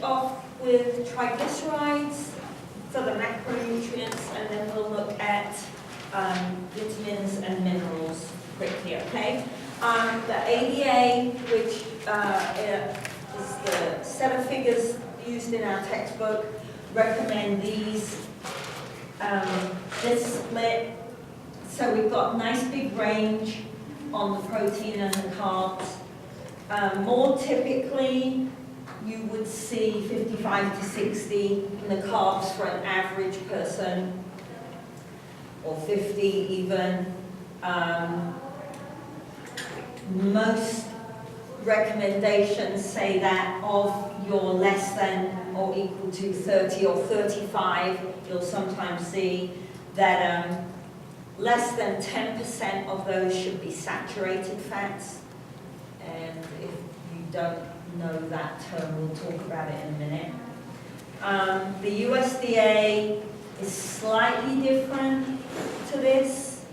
off with triglycerides for the macronutrients, and then we'll look at vitamins and minerals quickly, okay? The ADA, which is the set of figures used in our textbook, recommend these, this split. So we've got a nice big range on the protein and the carbs. More typically, you would see 55 to 60 in the carbs for an average person, or 50 even. Most recommendations say that of your less than or equal to 30 or 35, you'll sometimes see that less than 10% of those should be saturated fats. And if you don't know that term, we'll talk about it in a minute. The USDA is slightly different to this,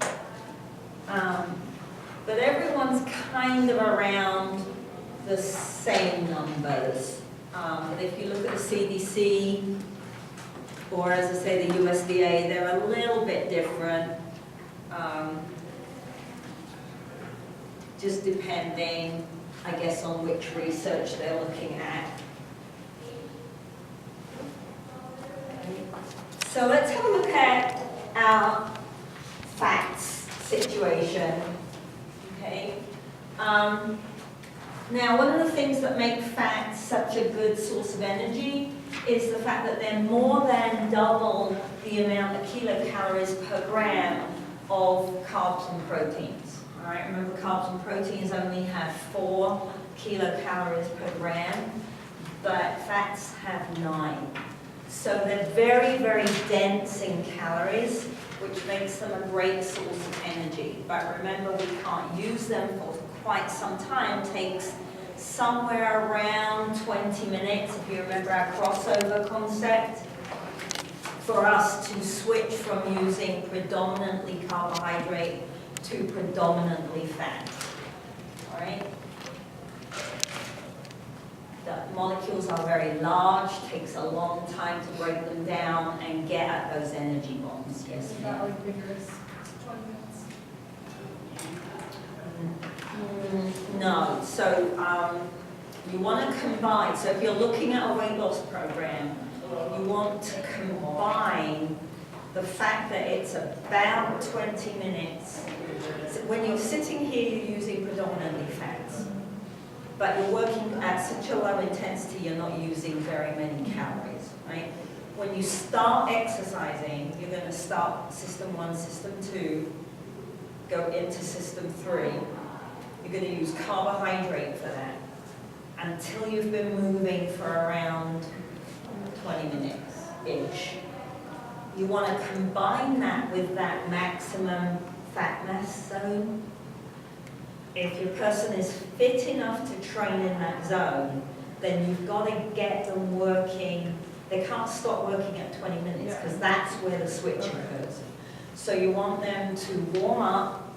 but everyone's kind of around the same numbers. But if you look at the CDC, or as I say, the USDA, they're a little bit different, just depending, I guess, on which research they're looking at. So let's have a look at our fats situation. Okay. Now, one of the things that make fats such a good source of energy is the fact that they're more than double the amount of kilocalories per gram of carbs and proteins. All right, remember, carbs and proteins only have 4 kilocalories per gram, but fats have 9. So they're very, very dense in calories, which makes them a great source of energy. But remember, we can't use them for quite some time. It takes somewhere around 20 minutes, if you remember our crossover concept, for us to switch from using predominantly carbohydrate to predominantly fat. All right? The molecules are very large, takes a long time to break them down and get at those energy bonds. Yes, Is that like vigorous 20 minutes? No, so you want to combine, so if you're looking at a weight loss program, you want to combine the fact that it's about 20 minutes. So when you're sitting here, you're using predominantly fats, but you're working at such a low intensity, you're not using very many calories, right? When you start exercising, you're going to start system 1, system 2, go into system 3. You're going to use carbohydrate for that until you've been moving for around 20 minutes-ish. You want to combine that with that maximum fat mass zone. If your person is fit enough to train in that zone, then you've got to get them working. They can't stop working at 20 minutes because that's where the switch occurs. So you want them to warm up,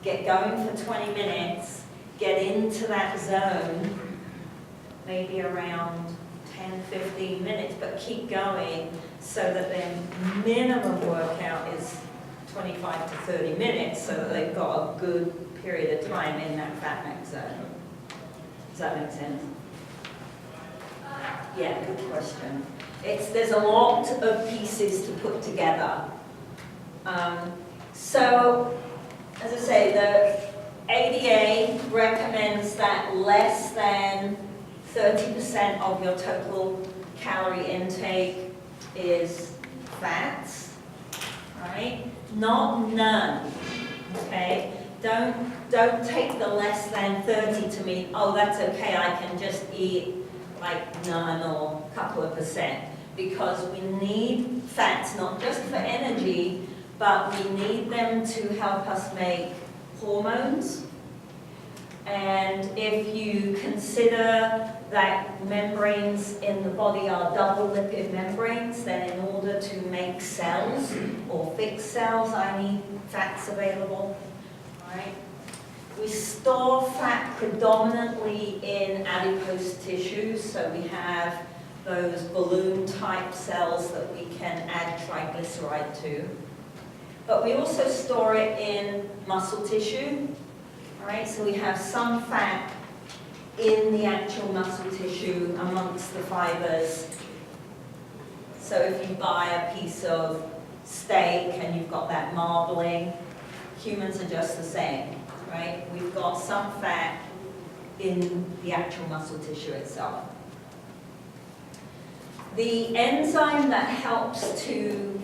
get going for 20 minutes, get into that zone, maybe around 10, 15 minutes, but keep going so that their minimum workout is 25 to 30 minutes so that they've got a good period of time in that fat max zone. Does that make sense? Yeah, good question. There's a lot of pieces to put together. So, as I say, the ADA recommends that less than 30% of your total calorie intake is fats, right? Not none, okay? Don't take the less than 30 to mean, oh, that's okay, I can just eat like none or a couple of percent, because we need fats not just for energy, but we need them to help us make hormones. And if you consider that membranes in the body are double lipid membranes, then in order to make cells or fix cells, I need fats available, right? We store fat predominantly in adipose tissues, so we have those balloon type cells that we can add triglyceride to. But we also store it in muscle tissue. All right, so we have some fat in the actual muscle tissue amongst the fibers. So if you buy a piece of steak and you've got that marbling, humans are just the same, right? We've got some fat in the actual muscle tissue itself. The enzyme that helps to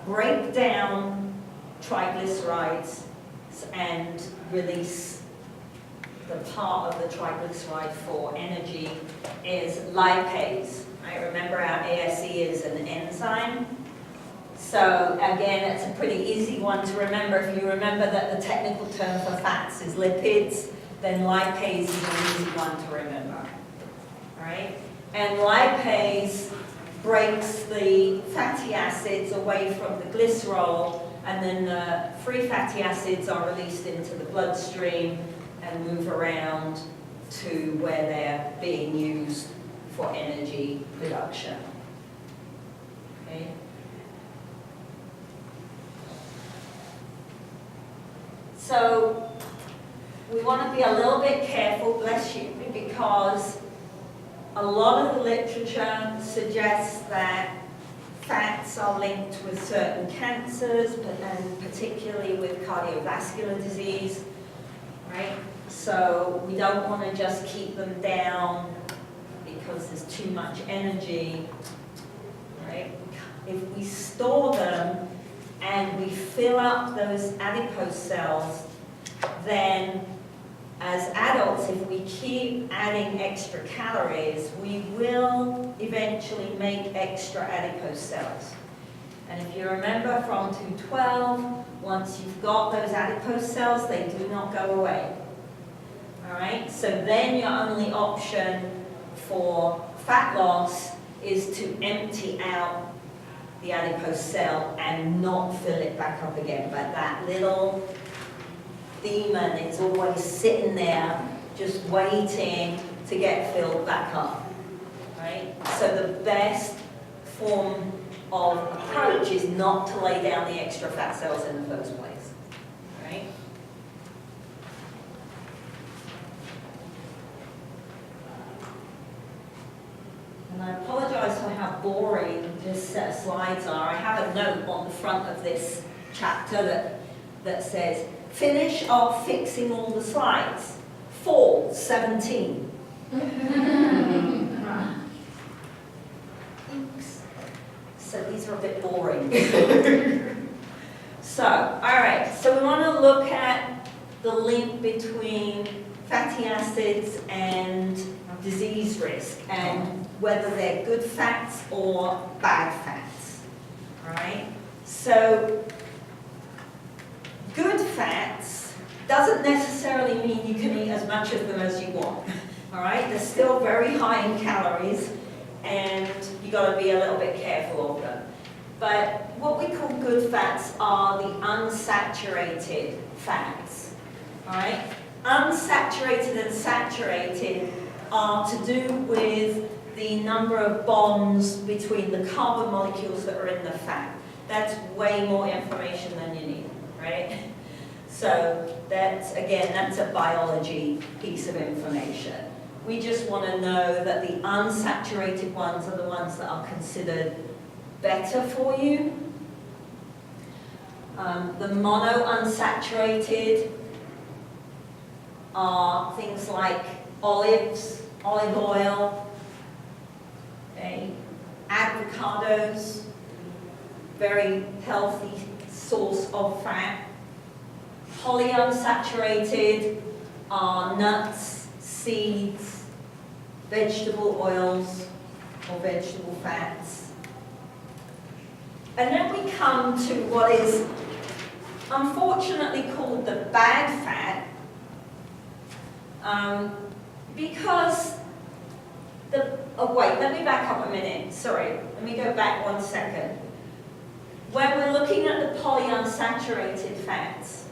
break down triglycerides and release the part of the triglyceride for energy is lipase. Right? Remember, our ASE is an enzyme. So again, it's a pretty easy one to remember. If you remember that the technical term for fats is lipids, then lipase is an easy one to remember. All right? And lipase breaks the fatty acids away from the glycerol, and then the free fatty acids are released into the bloodstream and move around to where they're being used for energy production. Okay? So we want to be a little bit careful, bless you, because a lot of the literature suggests that fats are linked with certain cancers, and particularly with cardiovascular disease, right? So we don't want to just keep them down because there's too much energy, right? If we store them and we fill up those adipose cells, then as adults, if we keep adding extra calories, we will eventually make extra adipose cells. And if you remember from 212, once you've got those adipose cells, they do not go away. All right? So then your only option for fat loss is to empty out the adipose cell and not fill it back up again. But that little demon is always sitting there just waiting to get filled back up, right? So the best form of approach is not to lay down the extra fat cells in the first place, right? And I apologize for how boring this set of slides are. I have a note on the front of this chapter that says, finish off fixing all the slides. Fall 17. So these are a bit boring. So, all right. So we want to look at the link between fatty acids and disease risk, and whether they're good fats or bad fats. All right. So good fats doesn't necessarily mean you can eat as much of them as you want. All right, they're still very high in calories, and you got to be a little bit careful of them. But what we call good fats are the unsaturated fats. All right, unsaturated and saturated are to do with the number of bonds between the carbon molecules that are in the fat. That's way more information than you need, right? So that's, again, that's a biology piece of information. We just want to know that the unsaturated ones are the ones that are considered better for you. The monounsaturated are things like olives, olive oil, okay, avocados, very healthy source of fat. Polyunsaturated are nuts, seeds, vegetable oils, or vegetable fats. And then we come to what is unfortunately called the bad fat, because wait, let me back up a minute. Sorry, let me go back 1 second. When we're looking at the polyunsaturated fats,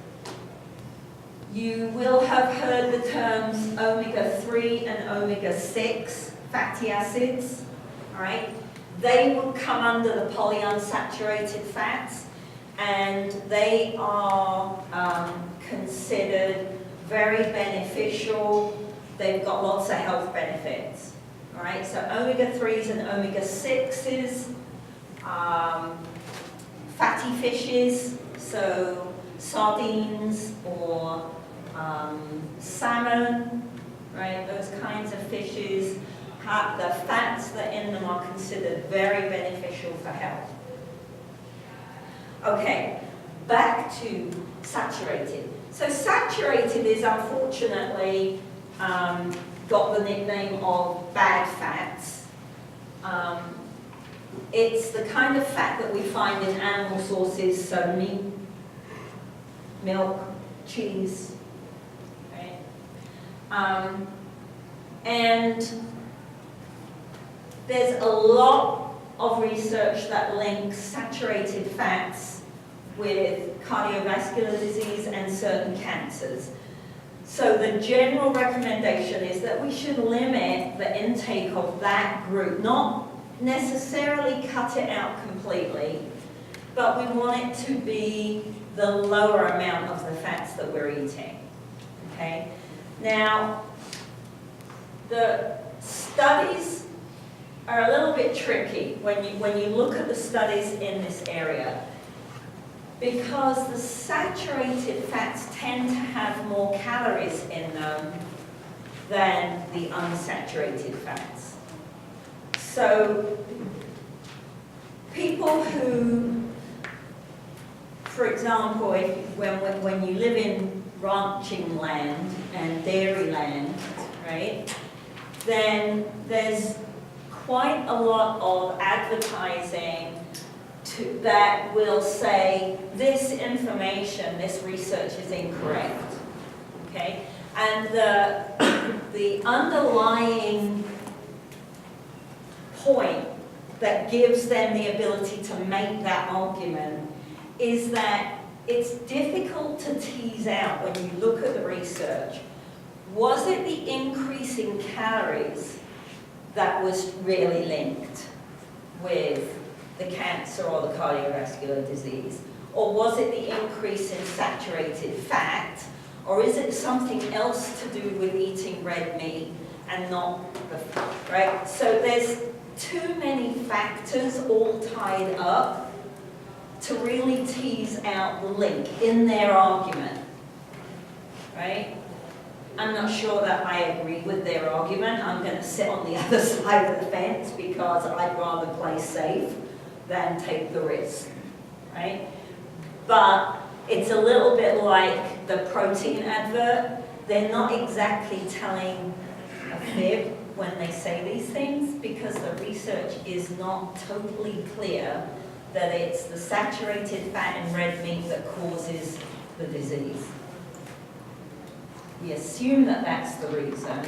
you will have heard the terms omega-3 and omega-6 fatty acids, all right? They would come under the polyunsaturated fats, and they are considered very beneficial. They've got lots of health benefits, all right? So omega-3s and omega-6s, fatty fishes, so sardines or salmon, right? Those kinds of fishes, the fats that are in them are considered very beneficial for health. Okay, back to saturated. So saturated is unfortunately got the nickname of bad fats. It's the kind of fat that we find in animal sources, so meat, milk, cheese, right? And there's a lot of research that links saturated fats with cardiovascular disease and certain cancers. So the general recommendation is that we should limit the intake of that group, not necessarily cut it out completely, but we want it to be the lower amount of the fats that we're eating, okay? Now, the studies are a little bit tricky when you look at the studies in this area, because the saturated fats tend to have more calories in them than the unsaturated fats. So people who, for example, when you live in ranching land and dairy land, right, then there's quite a lot of advertising that will say this information, this research is incorrect, okay? And the underlying point that gives them the ability to make that argument is that it's difficult to tease out when you look at the research. Was it the increase in calories that was really linked with the cancer or the cardiovascular disease? Or was it the increase in saturated fat? Or is it something else to do with eating red meat and not the fat, right? So there's too many factors all tied up to really tease out the link in their argument, right? I'm not sure that I agree with their argument. I'm going to sit on the other side of the fence because I'd rather play safe than take the risk, right? But it's a little bit like the protein advert. They're not exactly telling a fib when they say these things because the research is not totally clear that it's the saturated fat in red meat that causes the disease. We assume that that's the reason,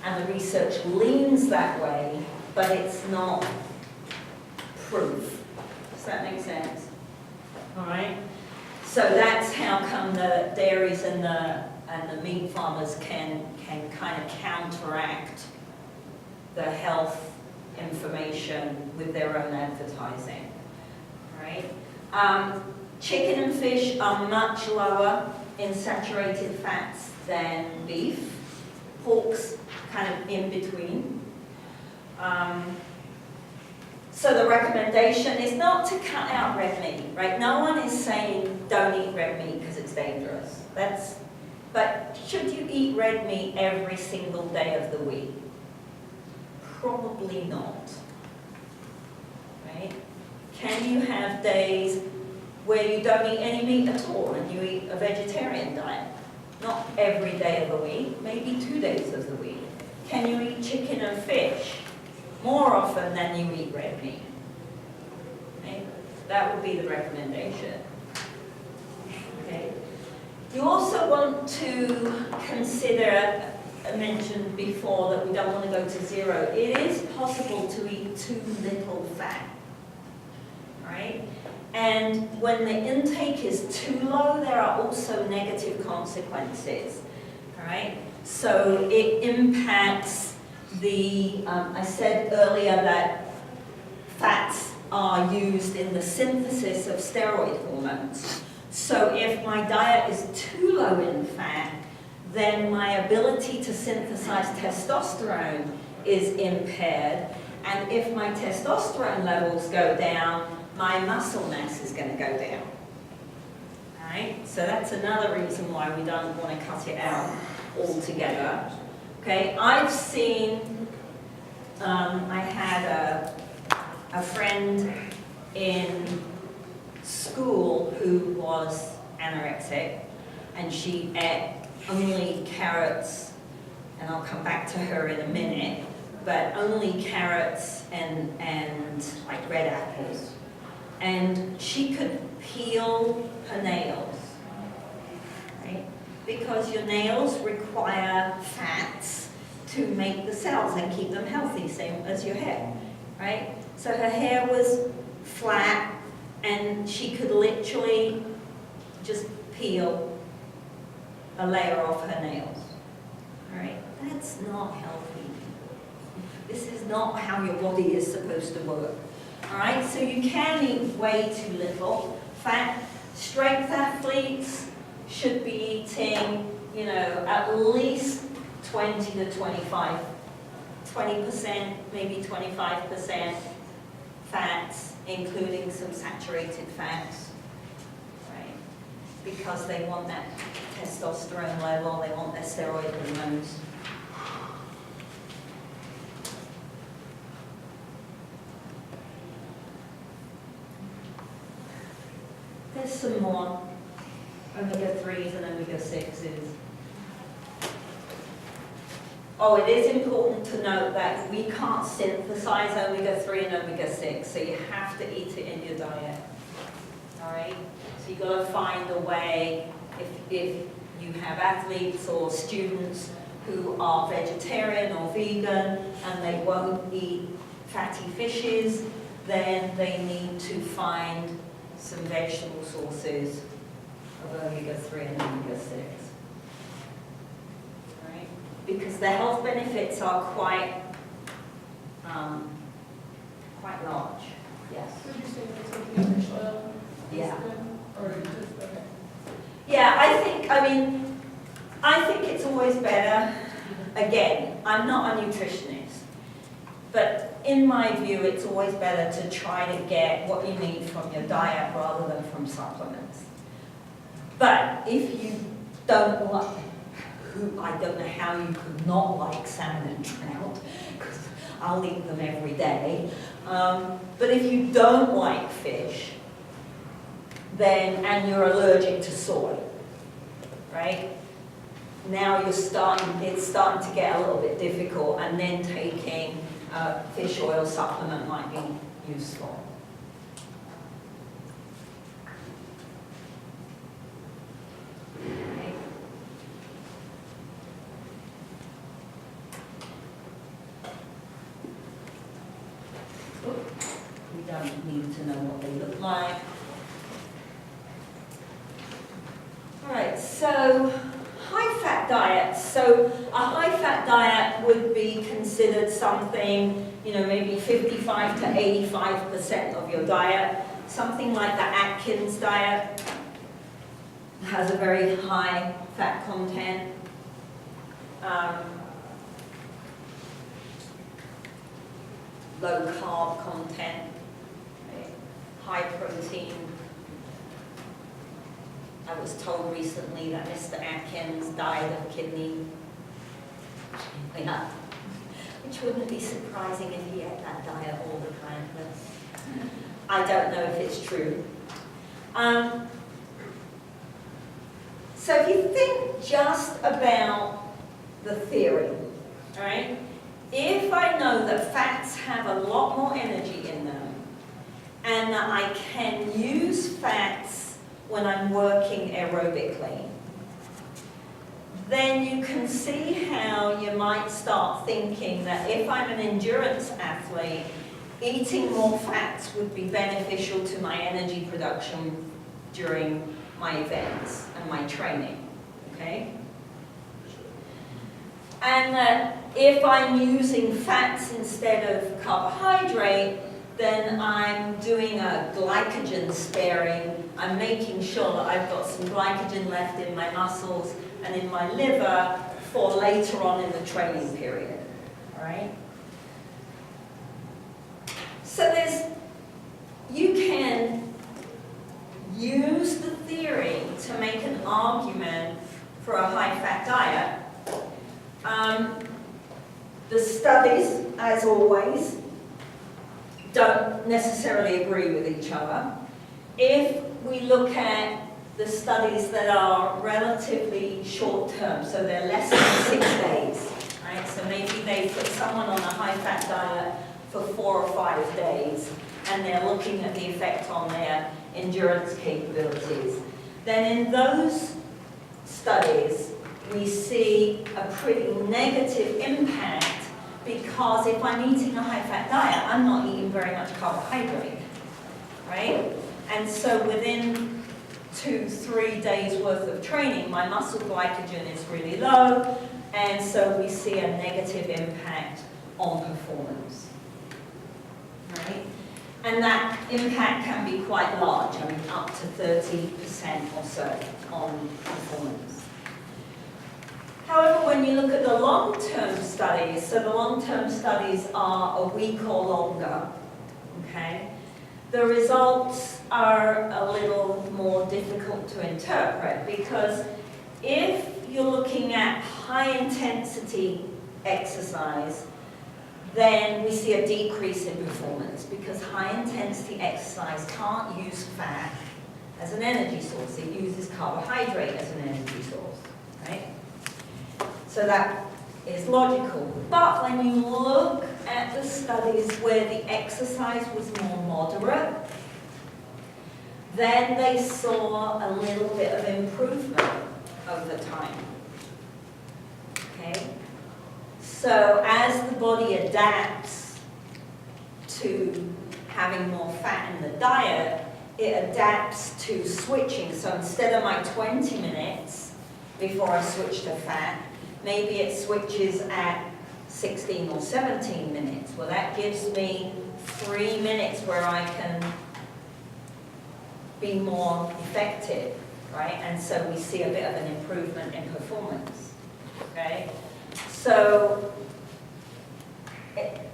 and the research leans that way, but it's not proof. Does that make sense? All right? So that's how come the dairies and the meat farmers can kind of counteract the health information with their own advertising. Right? Chicken and fish are much lower in saturated fats than beef. Pork's kind of in between. So the recommendation is not to cut out red meat, right? No one is saying don't eat red meat because it's dangerous. But should you eat red meat every single day of the week? Probably not, right? Can you have days where you don't eat any meat at all and you eat a vegetarian diet? Not every day of the week, maybe 2 days of the week. Can you eat chicken and fish more often than you eat red meat? Okay? That would be the recommendation. Okay? You also want to consider, I mentioned before that we don't want to go to zero. It is possible to eat too little fat, right? And when the intake is too low, there are also negative consequences, all right? So it impacts I said earlier that fats are used in the synthesis of steroid hormones. So if my diet is too low in fat, then my ability to synthesize testosterone is impaired. And if my testosterone levels go down, my muscle mass is going to go down. All right? So that's another reason why we don't want to cut it out altogether. Okay, I've seen, I had a friend in school who was anorexic, and she ate only carrots, and I'll come back to her in a minute, but only carrots and like red apples. And she could peel her nails, right? Because your nails require fats to make the cells and keep them healthy, same as your hair, right? So her hair was flat, and she could literally just peel a layer off her nails, all right? That's not healthy. This is not how your body is supposed to work, all right? So you can eat way too little fat. Strength athletes should be eating, you know, at least 20 to 25, 20%, maybe 25% fats, including some saturated fats, right? Because they want that testosterone level, they want their steroid hormones. There's some more omega-3s and omega-6s. Oh, it is important to note that we can't synthesize omega-3 and omega-6, so you have to eat it in your diet. All right? So you've got to find a way, if you have athletes or students who are vegetarian or vegan and they won't eat fatty fishes, then they need to find some vegetable sources of omega-3 and omega-6. Right? Because the health benefits are quite large. Yes? Would you say that's what the fish oil is Yeah. good? Or just, okay. Yeah, I think it's always better. Again, I'm not a nutritionist, but in my view, it's always better to try to get what you need from your diet rather than from supplements. But if you don't like, I don't know how you could not like salmon and trout, because I'll eat them every day. But if you don't like fish, then, and you're allergic to soy, right? Now it's starting to get a little bit difficult, and then taking a fish oil supplement might be useful. Okay. We don't need to know what they look like. All right, so high-fat diets. So a high-fat diet would be considered something, you know, maybe 55 to 85% of your diet. Something like the Atkins diet has a very high fat content. Low carb content, right? High protein. I was told recently that Mr. Atkins died of kidney failure, which wouldn't be surprising if he ate that diet all the time, but I don't know if it's true. So if you think just about the theory, all right? If I know that fats have a lot more energy in them, and that I can use fats when I'm working aerobically, then you can see how you might start thinking that if I'm an endurance athlete, eating more fats would be beneficial to my energy production during my events and my training, okay? and that if I'm using fats instead of carbohydrate, then I'm doing a glycogen sparing. I'm making sure that I've got some glycogen left in my muscles and in my liver for later on in the training period, all right? So you can use the theory to make an argument for a high-fat diet. The studies, as always, don't necessarily agree with each other. If we look at the studies that are relatively short-term, so they're less than 6 days, right? So maybe they put someone on a high-fat diet for 4 or 5 days, and they're looking at the effect on their endurance capabilities. Then in those studies, we see a pretty negative impact, because if I'm eating a high-fat diet, I'm not eating very much carbohydrate, right? And so within 2-3 days worth of training, my muscle glycogen is really low, and so we see a negative impact on performance, right? And that impact can be quite large, I mean up to 30% or so on performance. However, when you look at the long-term studies, so the long-term studies are a week or longer, okay? The results are a little more difficult to interpret, because if you're looking at high-intensity exercise, then we see a decrease in performance, because high-intensity exercise can't use fat as an energy source. It uses carbohydrate as an energy source, right? So that is logical. But when you look at the studies where the exercise was more moderate, then they saw a little bit of improvement over time. Okay? So as the body adapts to having more fat in the diet, it adapts to switching. So instead of my 20 minutes before I switch to fat, maybe it switches at 16 or 17 minutes. Well, that gives me 3 minutes where I can be more effective, right? And so we see a bit of an improvement in performance, okay? So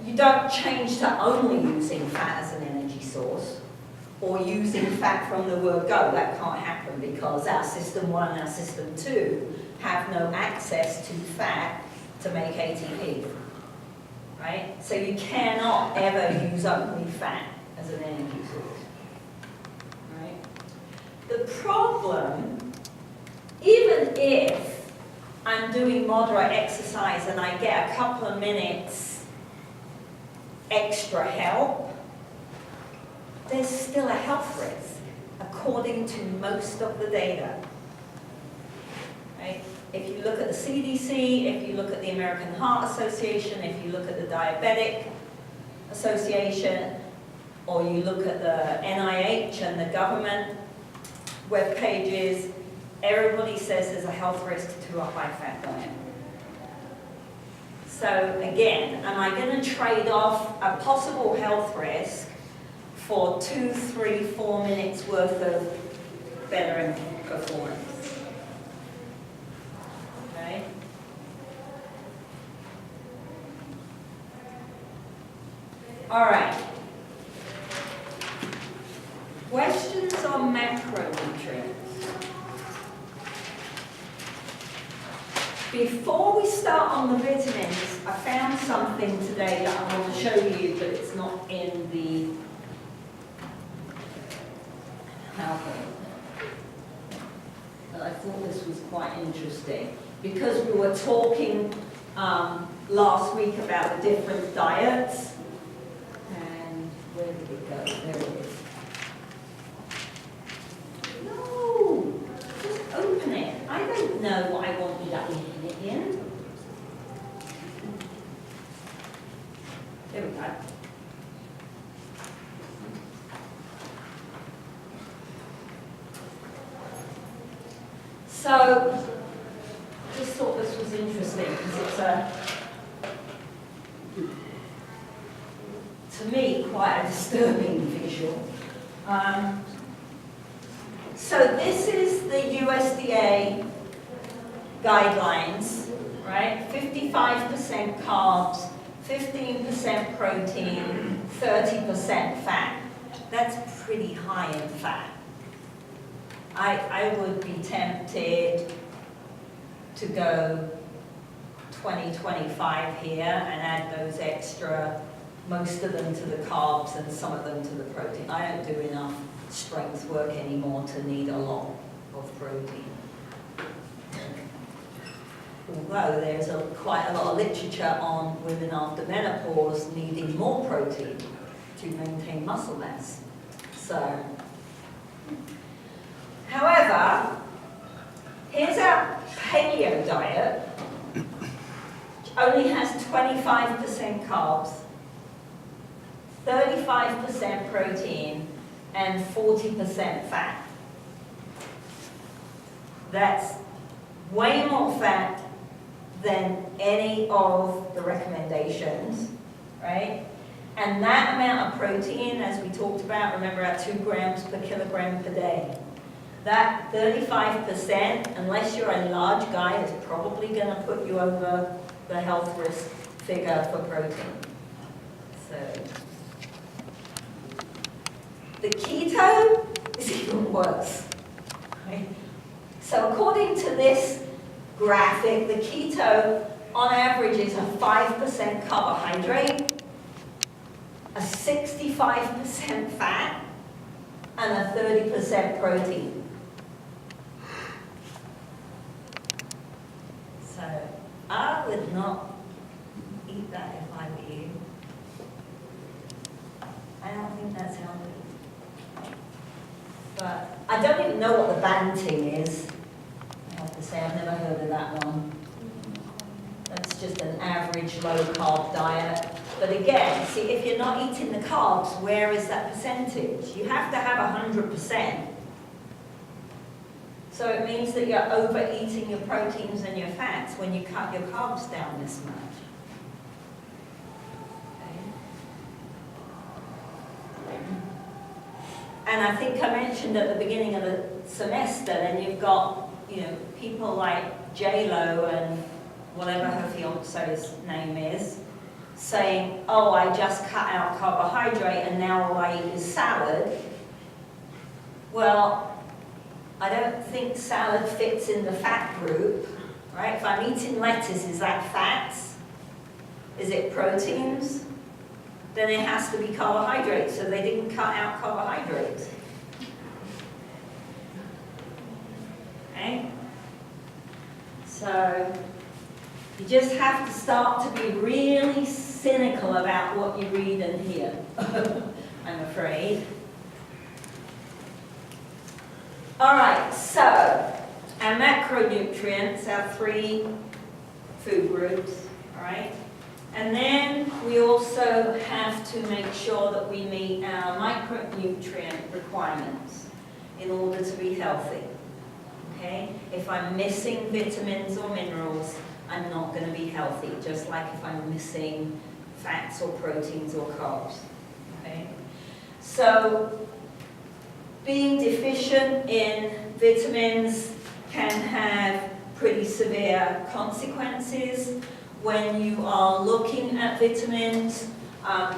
you don't change to only using fat as an energy source, or using fat from the word go. That can't happen, because our system 1 and our system 2 have no access to fat to make ATP, right? So you cannot ever use only fat as an energy source, right? The problem, even if I'm doing moderate exercise and I get a couple of minutes extra help, there's still a health risk, according to most of the data. Right? If you look at the CDC, if you look at the American Heart Association, if you look at the Diabetic Association, or you look at the NIH and the government web pages, everybody says there's a health risk to a high-fat diet. So again, am I going to trade off a possible health risk for 2, 3, 4 minutes worth of better performance? Okay. All right. Questions on macronutrients. Before we start on the vitamins, I found something today that I want to show you, but it's not in the PowerPoint. But I thought this was quite interesting, because we were talking last week about the different diets. And where did it go? There it is. No, just open it. I don't know what I want you to open it in. There we go. So, just thought this was interesting because it it's to me, quite a disturbing visual. So this is the USDA guidelines, right? 55% carbs, 15% protein, 30% fat. That's pretty high in fat. I would be tempted to go 20-25 here and add those extra, most of them to the carbs and some of them to the protein. I don't do enough strength work anymore to need a lot of protein. Although there's quite a lot of literature on women after menopause needing more protein to maintain muscle mass. So, however, here's our paleo diet, which only has 25% carbs, 35% protein, and 40% fat. That's way more fat than any of the recommendations, right? And that amount of protein, as we talked about, remember our 2 grams per kilogram per day. That 35%, unless you're a large guy, is probably going to put you over the health risk figure for protein. So, the keto is even worse. Right? So according to this graphic, the keto on average is a 5% carbohydrate, a 65% fat, and a 30% protein. So I would not eat that if I were you. I don't think that's healthy. But I don't even know what the Banting is. I have to say, I've never heard of that one. That's just an average low-carb diet. But again, see, if you're not eating the carbs, where is that percentage? You have to have 100%. So it means that you're overeating your proteins and your fats when you cut your carbs down this much. And I think I mentioned at the beginning of the semester, then you've got, people like J-Lo and whatever her fiance's name is, saying, oh, I just cut out carbohydrate and now all I eat is salad. Well, I don't think salad fits in the fat group, right? If I'm eating lettuce, is that fats? Is it proteins? Then it has to be carbohydrates, so they didn't cut out carbohydrates. Okay? So, you just have to start to be really cynical about what you read and hear, I'm afraid. All right, so, our macronutrients, our 3 food groups, all right? And then we also have to make sure that we meet our micronutrient requirements in order to be healthy, okay? If I'm missing vitamins or minerals, I'm not going to be healthy, just like if I'm missing fats or proteins or carbs, okay? So, being deficient in vitamins can have pretty severe consequences. When you are looking at vitamins,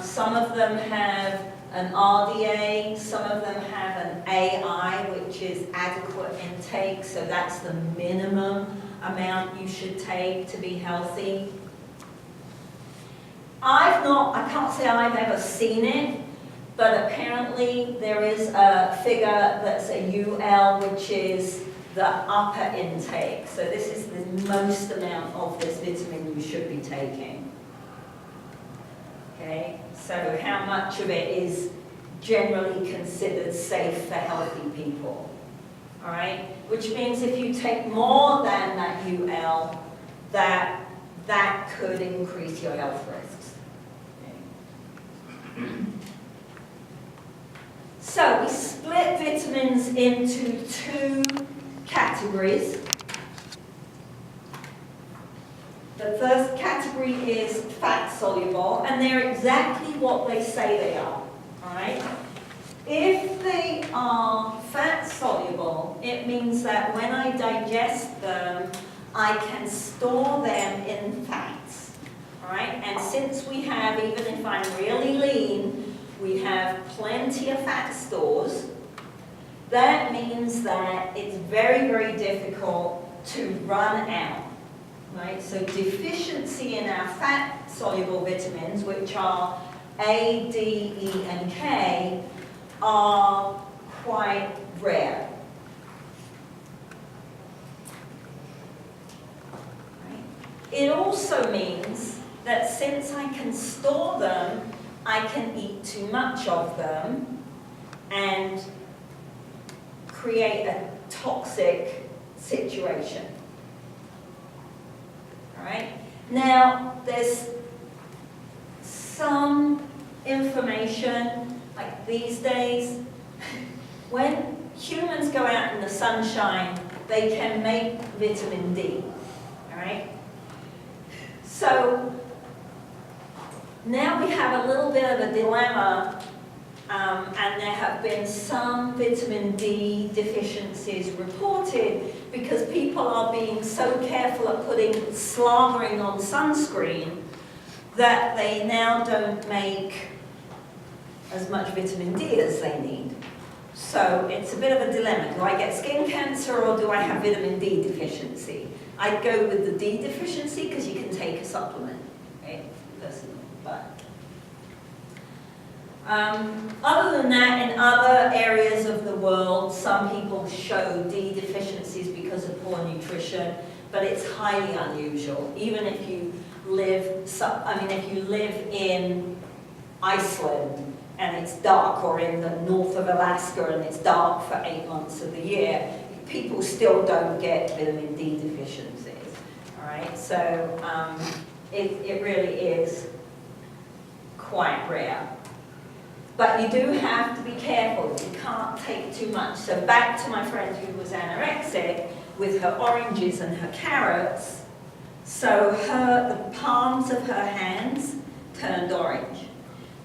some of them have an RDA, some of them have an AI, which is adequate intake, so that's the minimum amount you should take to be healthy. I can't say I've ever seen it, but apparently there is a figure that's a UL, which is the upper intake. So this is the most amount of this vitamin you should be taking. Okay, so how much of it is generally considered safe for healthy people? All right, which means if you take more than that UL, that could increase your health risks. Okay. So we split vitamins into 2 categories. The The first category is fat soluble, and they're exactly what they say they are, all right? If they are fat soluble, it means that when I digest them, I can store them in fats, all right? And since we have, even if I'm really lean, we have plenty of fat stores, that means that it's very, very difficult to run out. Right? So deficiency in our fat-soluble vitamins, which are A, D, E, and K, are quite rare. Right? It also means that since I can store them, I can eat too much of them and create a toxic situation. Right? Now, there's some information, like these days, when humans go out in the sunshine, they can make vitamin D, all right? So, now we have a little bit of a dilemma, and there have been some vitamin D deficiencies reported because people are being so careful at slathering on sunscreen that they now don't make as much vitamin D as they need. So it's a bit of a dilemma. Do I get skin cancer or do I have vitamin D deficiency? I'd go with the D deficiency because you can take a supplement, right, personally. But other than that, in other areas of the world, some people show D deficiencies because of poor nutrition, but it's highly unusual. Even if you live, if you live in Iceland and it's dark, or in the north of Alaska and it's dark for 8 months of the year, people still don't get vitamin D deficiencies. All right, so it really is quite rare. But you do have to be careful. You can't take too much. So back to my friend who was anorexic with her oranges and her carrots. So the palms of her hands turned orange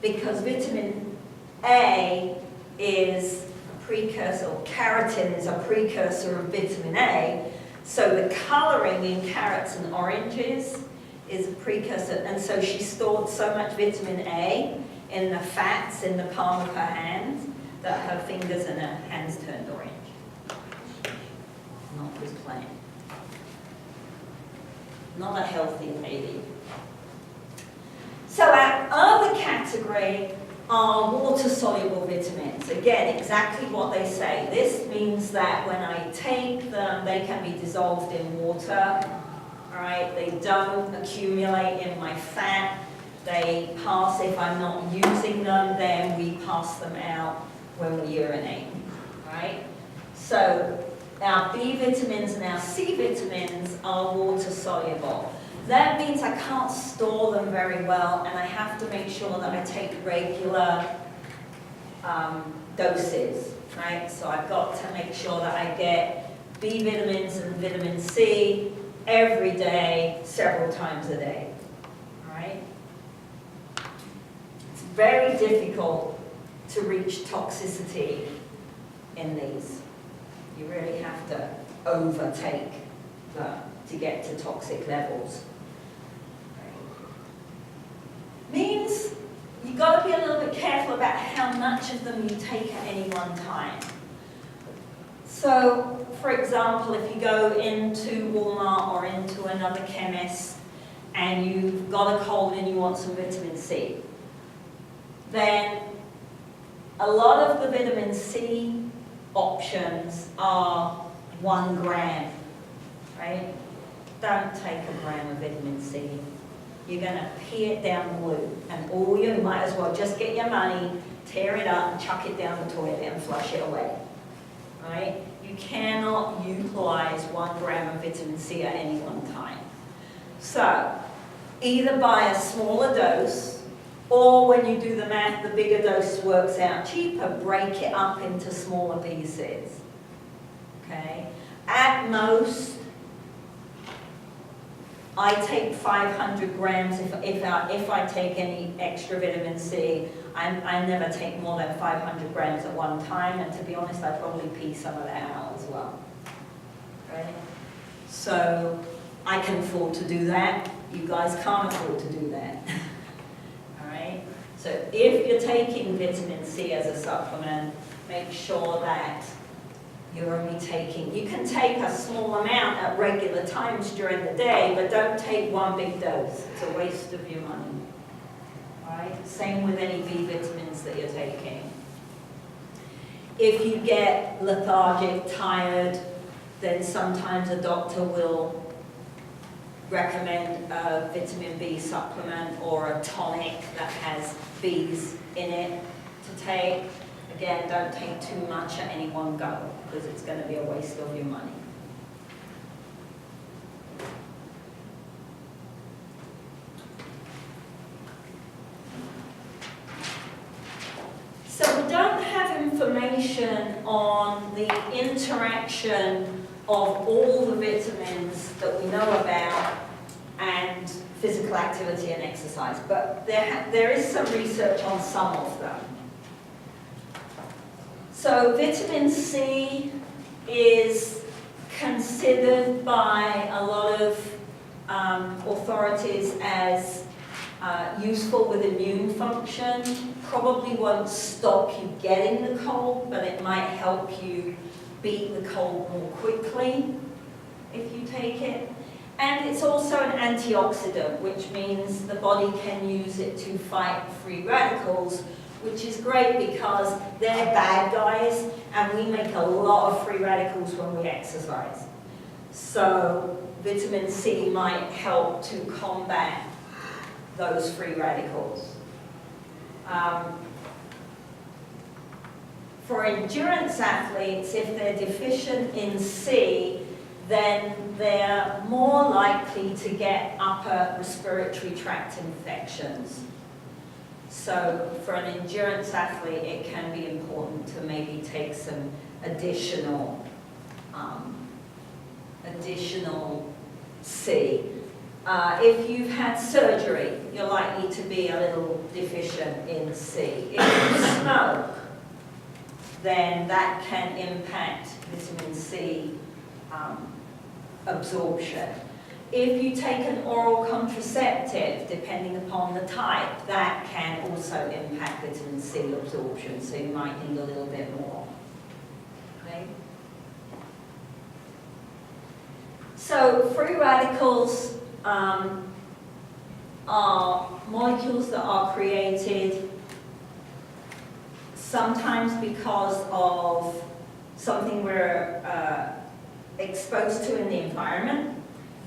because vitamin A is a precursor, or keratin is a precursor of vitamin A. So the coloring in carrots and oranges is a precursor. And so she stored so much vitamin A in the fats in the palm of her hands that her fingers and her hands turned orange. Not his plan. Not a healthy lady. So our other category are water-soluble vitamins. Again, exactly what they say. This means that when I take them, they can be dissolved in water. All right, they don't accumulate in my fat. They pass, if I'm not using them, then we pass them out when we urinate, right? So our B vitamins and our C vitamins are water soluble. That means I can't store them very well, and I have to make sure that I take regular doses, right? So I've got to make sure that I get B vitamins and vitamin C every day, several times a day, all right? It's very difficult to reach toxicity in these. You really have to overtake them to get to toxic levels. Means you've got to be a little bit careful about how much of them you take at any one time. So, for example, if you go into Walmart or into another chemist and you've got a cold and you want some vitamin C, then a lot of the vitamin C options are 1 gram, right? Don't take a gram of vitamin C. You're going to pee it down the loo, and all you might as well just get your money, tear it up, and chuck it down the toilet and flush it away, right? You cannot utilize 1 gram of vitamin C at any one time. So, either buy a smaller dose, or when you do the math, the bigger dose works out cheaper, break it up into smaller pieces, okay? At most, I take 500 grams if I take any extra vitamin C. I never take more than 500 grams at one time, and to be honest, I probably pee some of that out as well. Right? So I can afford to do that. You guys can't afford to do that. All right? So if you're taking vitamin C as a supplement, make sure that you're only taking, you can take a small amount at regular times during the day, but don't take one big dose. It's a waste of your money. All right? Same with any B vitamins that you're taking. If you get lethargic, tired, then sometimes a doctor will recommend a vitamin B supplement or a tonic that has Bs in it to take. Again, don't take too much at any one go, because it's going to be a waste of your money. So we don't have information on the interaction of all the vitamins that we know about and physical activity and exercise, but there is some research on some of them. So vitamin C is considered by a lot of authorities as useful with immune function. Probably won't stop you getting the cold, but it might help you beat the cold more quickly if you take it. And it's also an antioxidant, which means the body can use it to fight free radicals, which is great because they're bad guys, and we make a lot of free radicals when we exercise. So vitamin C might help to combat those free radicals. For endurance athletes, if they're deficient in C, then they're more likely to get upper respiratory tract infections. So for an endurance athlete, it can be important to maybe take some additional C. If you've had surgery, you're likely to be a little deficient in C. If you smoke, then that can impact vitamin C absorption. If you take an oral contraceptive, depending upon the type, that can also impact vitamin C absorption, so you might need a little bit more. Okay? So free radicals are molecules that are created sometimes because of something we're exposed to in the environment.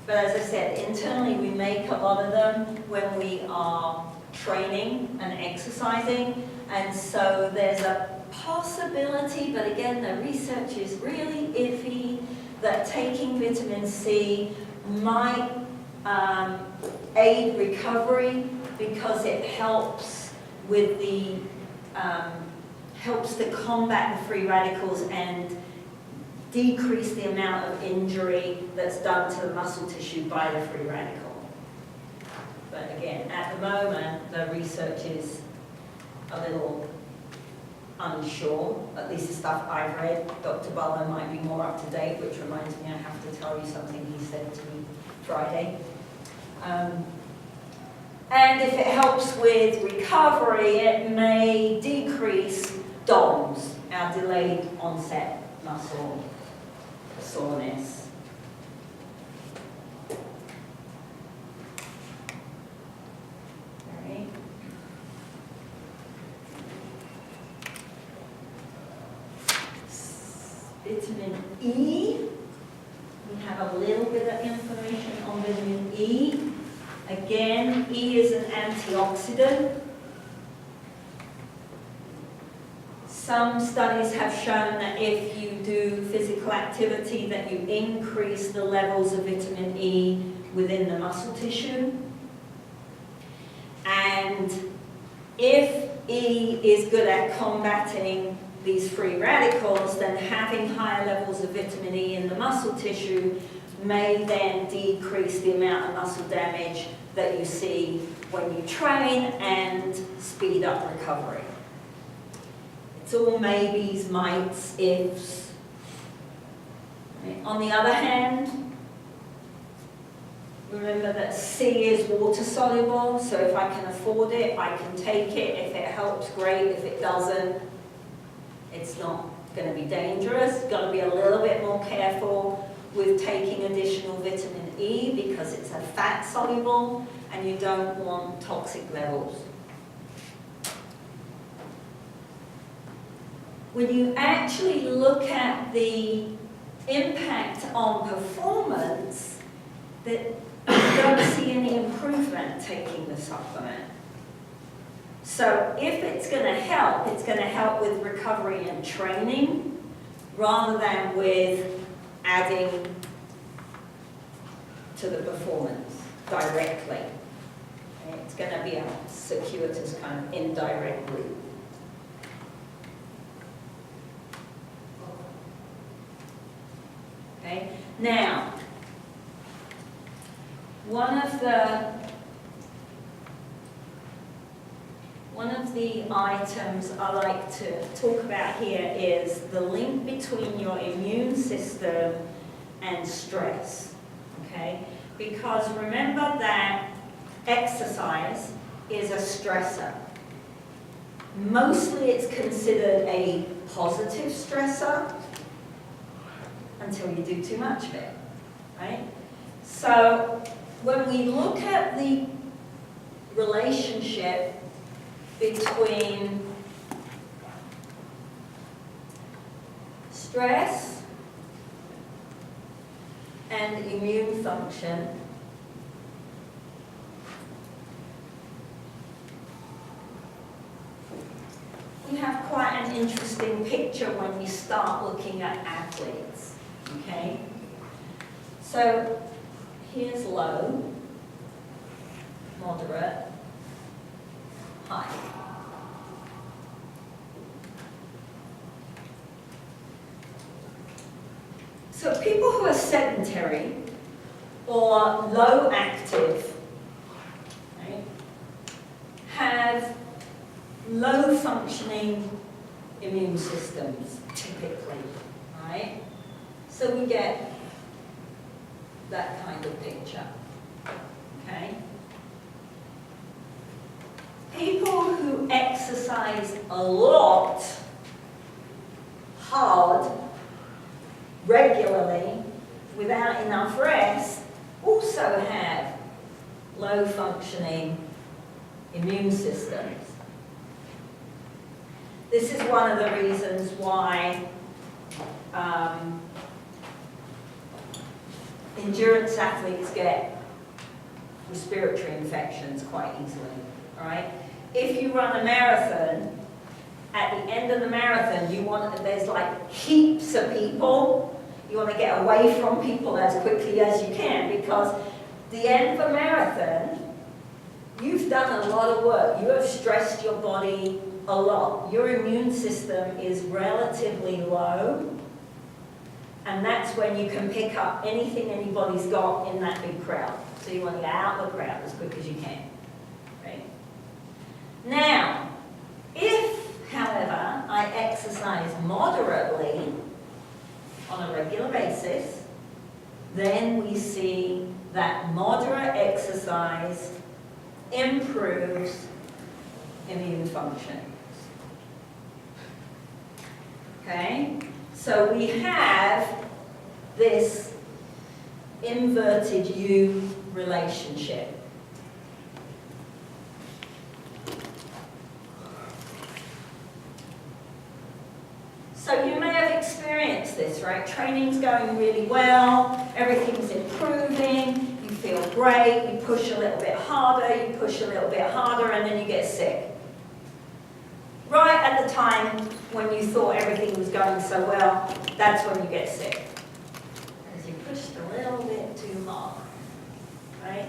But as I said, internally we make a lot of them when we are training and exercising, and so there's a possibility, but again the research is really iffy, that taking vitamin C might aid recovery because it helps with the helps to combat the free radicals and decrease the amount of injury that's done to the muscle tissue by the free radical. But again, at the moment, the research is a little unsure, at least the stuff I've read. Dr. Butler might be more up to date, which reminds me I have to tell you something he said to me Friday. And if it helps with recovery, it may decrease DOMS, our delayed onset muscle soreness. All right. Vitamin E. We have a little bit of information on vitamin E. Again, E is an antioxidant. Some studies have shown that if you do physical activity, that you increase the levels of vitamin E within the muscle tissue. And if E is good at combating these free radicals, then having higher levels of vitamin E in the muscle tissue may then decrease the amount of muscle damage that you see when you train and speed up recovery. It's all maybes, mights, ifs. On the other hand, remember that C is water soluble, so if I can afford it, I can take it. If it helps, great. If it doesn't, it's not going to be dangerous. Got to be a little bit more careful with taking additional vitamin E because it's a fat soluble and you don't want toxic levels. When you actually look at the impact on performance, that you don't see any improvement taking the supplement. So if it's going to help, it's going to help with recovery and training rather than with adding to the performance directly. Okay? It's going to be a circuitous kind of indirect route. Okay? Now, one of the items I like to talk about here is the link between your immune system and stress, okay? Because remember that exercise is a stressor. Mostly it's considered a positive stressor until you do too much of it, right? So when we look at the relationship between stress and immune function, we have quite an interesting picture when we start looking at athletes, okay? So here's low, moderate, high. So people who are sedentary or low active, right, have low functioning immune systems typically, right? So we get that kind of picture, okay? People who exercise a lot, hard, regularly, without enough rest, also have low functioning immune systems. This is one of the reasons why endurance athletes get respiratory infections quite easily, all right? If you run a marathon, at the end of the marathon, there's like heaps of people. You want to get away from people as quickly as you can because the end of a marathon, you've done a lot of work. You have stressed your body a lot. Your immune system is relatively low, and that's when you can pick up anything anybody's got in that big crowd. So you want to get out of the crowd as quick as you can. Right? Now, if, however, I exercise moderately on a regular basis, then we see that moderate exercise improves immune function. Okay? So we have this inverted U relationship. So you may have experienced this, right? Training's going really well, everything's improving, you feel great, you push a little bit harder, you push a little bit harder, and then you get sick. Right at the time when you thought everything was going so well, that's when you get sick. Because you pushed a little bit too hard, right?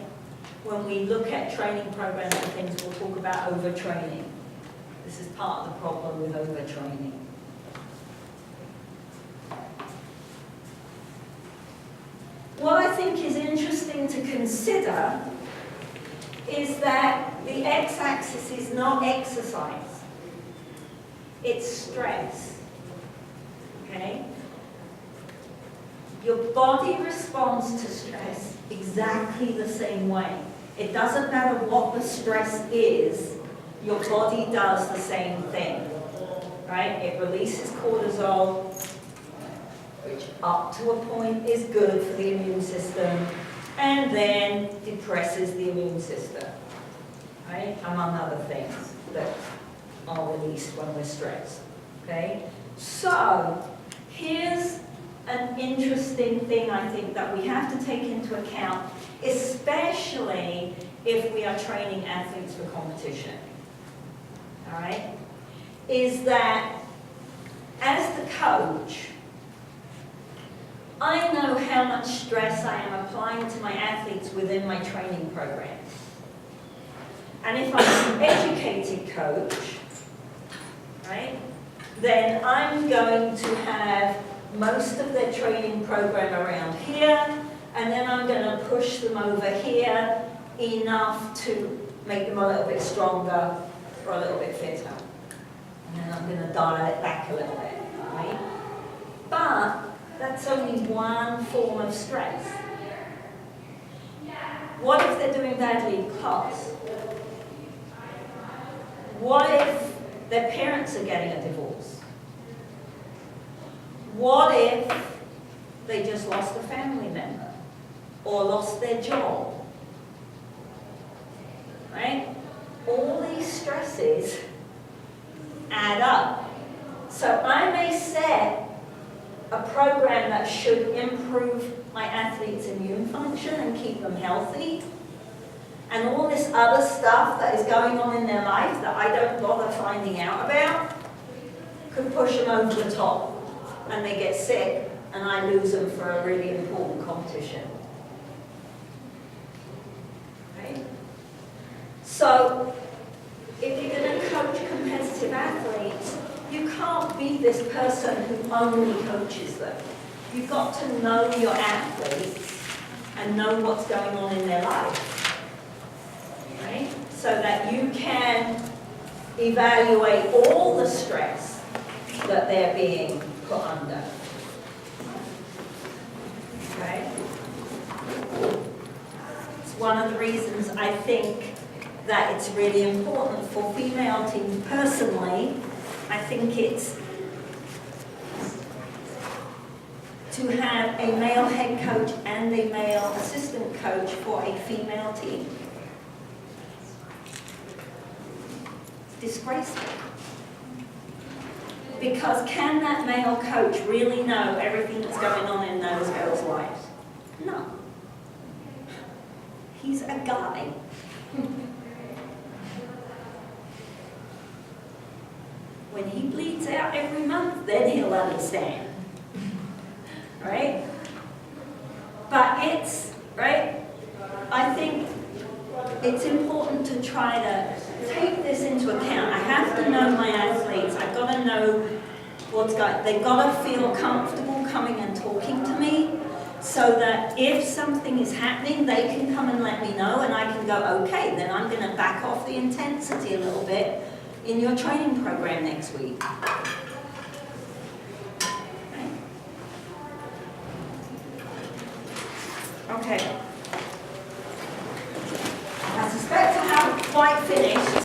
When we look at training programs and things, we'll talk about overtraining. This is part of the problem with overtraining. What I thing to consider is that the x-axis is not exercise, it's stress, okay? Your body responds to stress exactly the same way. It doesn't matter what the stress is, your body does the same thing, right? It releases cortisol, which up to a point is good for the immune system, and then depresses the immune system, right? Among other things that are released when we're stressed, okay? So, here's an interesting thing I think that we have to take into account, especially if we are training athletes for competition, all right? Is that as the coach, I know how much stress I am applying to my athletes within my training program. And if I'm an educated coach, right, then I'm going to have most of their training program around here, and then I'm going to push them over here enough to make them a little bit stronger or a little bit fitter. And then I'm going to dial it back a little bit, right? But that's only one form of stress. What if they're doing badly in class? What if their parents are getting a divorce? What if they just lost a family member or lost their job? Right? All these stresses add up. So I may set a program that should improve my athletes' immune function and keep them healthy, and all this other stuff that is going on in their life that I don't bother finding out about could push them over the top, and they get sick, and I lose them for a really important competition. Right? So, if you're going to coach competitive athletes, you can't be this person who only coaches them. You've got to know your athletes and know what's going on in their life, right? So that you can evaluate all the stress that they're being put under. Okay? It's one of the reasons I think that it's really important for female teams personally. I think it's to have a male head coach and a male assistant coach for a female team. It's disgraceful. Because can that male coach really know everything that's going on in those girls' lives? No. He's a guy. When he bleeds out every month, then he'll understand. Right? But it's, right? I think it's important to try to take this into account. I have to know my athletes. I've got to know what's going on. They've got to feel comfortable coming and talking to me so that if something is happening, they can come and let me know and I can go, okay, then I'm going to back off the intensity a little bit in your training program next week. Okay. I suspect I haven't quite finished.